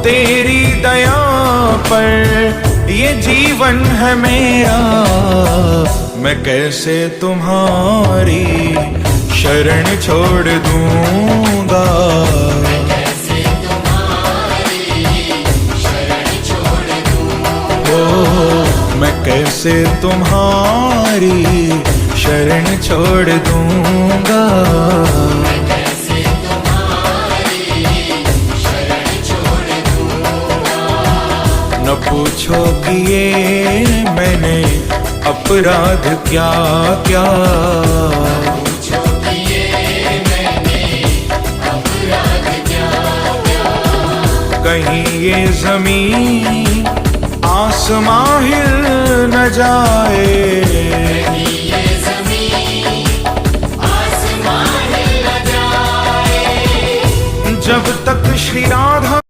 तेरी दया पर ये जीवन है मेरा, मैं कैसे तुम्हारी शरण छोड़ दूंगा। मैं कैसे तुम्हारी शरण छोड़ दूंगा। न पूछो कि ये मैंने अपराध क्या क्या, कहीं ये ज़मीन आसमां हिल न जाए, जब तक श्री राधा